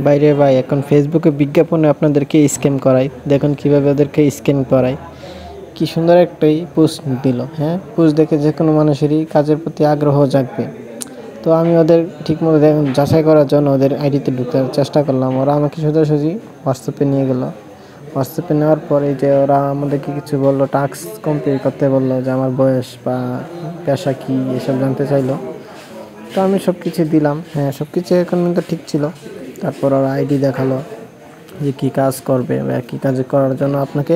বাইরে ভাই এখন ফেসবুকে বিজ্ঞাপনে আপনাদেরকে স্ক্যাম করায়, দেখুন কিভাবে ওদেরকে স্ক্যাম করায়। কি সুন্দর একটাই পোস্ট দিল, হ্যাঁ, পোস্ট দেখে যে কোনো মানুষেরই কাজের প্রতি আগ্রহ জাগবে। তো আমি ওদের ঠিকমতো যাচাই করার জন্য ওদের আইডিতে ঢুকার চেষ্টা করলাম। ওরা আমাকে সোজাসুজি হোয়াটসঅ্যাপে নিয়ে গেলো। হোয়াটসঅ্যাপে নেওয়ার পরে যে ওরা আমাদেরকে কিছু বললো, টাস্ক কমপ্লিট করতে বললো, যে আমার বয়স বা পেশা কী এসব জানতে চাইলো। তো আমি সব কিছু দিলাম, হ্যাঁ সব কিছু এখন কিন্তু ঠিক ছিল। তারপর ওরা আইডি দেখালো যে কী কাজ করবে বা কী কাজ করার জন্য আপনাকে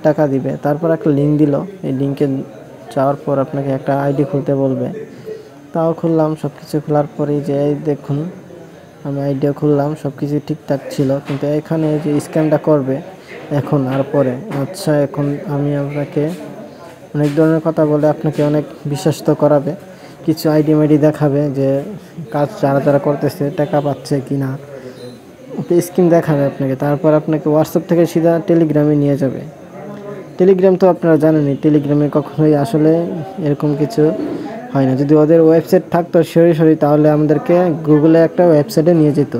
টাকা দিবে। তারপর একটা লিঙ্ক দিল, এই লিঙ্কে যাওয়ার পর আপনাকে একটা আইডি খুলতে বলবে। তাও খুললাম, সব কিছু খোলার পরেই যে দেখুন আমি আইডিয়া খুললাম, সব কিছু ঠিকঠাক ছিল, কিন্তু এখানে যে স্ক্যামটা করবে এখন আর পরে, আচ্ছা এখন আমি আপনাকে অনেক ধরনের কথা বলে আপনাকে অনেক বিশ্বাস তো করাবে, কিছু আইডি মাইডি দেখাবে যে কাজ যারা যারা করতেছে টাকা পাচ্ছে কি না, স্কিম দেখাবে আপনাকে। তারপর আপনাকে হোয়াটসঅ্যাপ থেকে সিধা টেলিগ্রামে নিয়ে যাবে। টেলিগ্রাম তো আপনারা জানেনই, টেলিগ্রামে কখনোই আসলে এরকম কিছু হয় না। যদি ওদের ওয়েবসাইট থাকতো সরাসরি, তাহলে আমাদেরকে গুগলে একটা ওয়েবসাইটে নিয়ে যেত।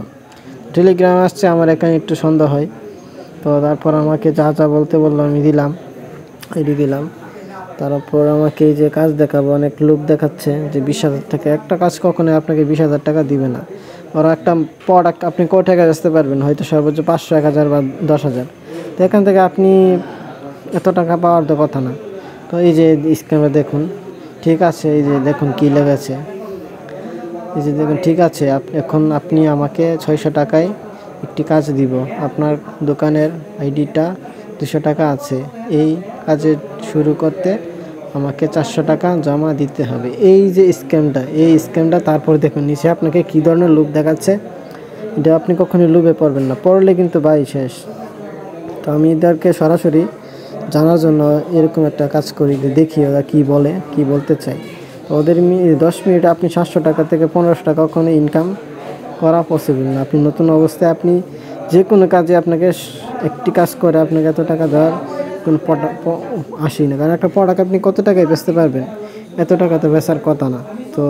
টেলিগ্রাম আসছে আমার এখানে একটু সন্দেহ হয়। তো তারপর আমাকে যা যা বলতে বললো আমি দিলাম, আইডি দিলাম। তারপর আমাকে এই যে কাজ দেখাবো, অনেক লোক দেখাচ্ছে যে 20,000 টাকা, একটা কাজ কখনোই আপনাকে 20,000 টাকা দিবে না। ওরা একটা প্রোডাক্ট আপনি কয় টাকায় আসতে পারবেন, হয়তো সর্বোচ্চ 500, 1,000 বা 10,000। তো এখান থেকে আপনি এত টাকা পাওয়ার তো কথা না। তো এই যে স্ক্যামে দেখুন, ঠিক আছে, এই যে দেখুন কী লেগেছে, এই যে দেখুন ঠিক আছে, এখন আপনি আমাকে 600 টাকায় একটি কাজ দিব, আপনার দোকানের আইডিটা 200 টাকা আছে, এই কাজে শুরু করতে আমাকে 400 টাকা জমা দিতে হবে। এই যে স্ক্যামটা, এই স্ক্যামটা তারপর দেখুন নিচে আপনাকে কী ধরনের লোভ দেখাচ্ছে। এটা আপনি কখনোই লোভে পড়বেন না, পড়লে কিন্তু বাই শেষ। তো আমি এদেরকে সরাসরি জানার জন্য এরকম একটা কাজ করি, যে দেখি ওরা কী বলে, কী বলতে চায়। ওদের 10 মিনিটে আপনি 700 টাকা থেকে 1500 টাকা কখনো ইনকাম করা পসিবল না। আপনি নতুন অবস্থায় আপনি যে কোনো কাজে আপনাকে একটি কাজ করে আপনাকে এত টাকা দেওয়ার কোনো আসেই না, কারণ একটা প্রোডাক্ট আপনি কত টাকায় বেচতে পারবেন, এত টাকা তো বেচার কথা না। তো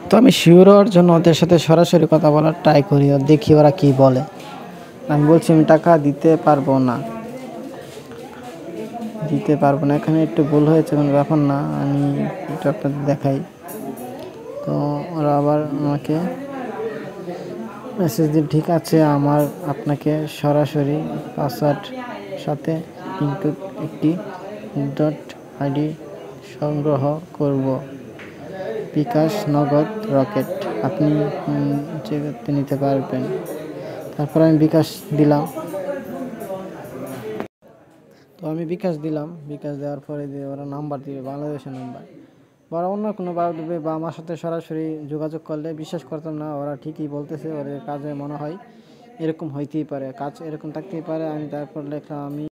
তো আমি শিওর হওয়ার জন্য ওদের সাথে সরাসরি কথা বলার ট্রাই করি, আর দেখি ওরা কী বলে। আমি বলছি আমি টাকা দিতে পারবো না, এখানে একটু ভুল হয়েছে, কোনো ব্যাপার না, আমি একটু আপনাদের দেখাই। তো ওরা আবার আমাকে মেসেজ দিয়ে, ঠিক আছে আমার আপনাকে সরাসরি পাসওয়ার্ড সাথে কিন্তু একটি ডট আইডি সংগ্রহ করব, বিকাশ, নগদ, রকেট, আপনি যেতে নিতে পারবেন। তারপর আমি বিকাশ দিলাম। তো আমি বিকাশ দিলাম, বিকাশ দেওয়ার পরে যে ওরা নাম্বার দিবে, বাংলাদেশের নাম্বার বা অন্য কোনো বার দেবে, বা আমার সাথে সরাসরি যোগাযোগ করলে বিশ্বাস করতাম না, ওরা ঠিকই বলতেছে, ওদের কাজে মনে হয় এরকম হইতেই পারে, কাজ এরকম থাকতেই পারে। আমি তারপর লেখা, আমি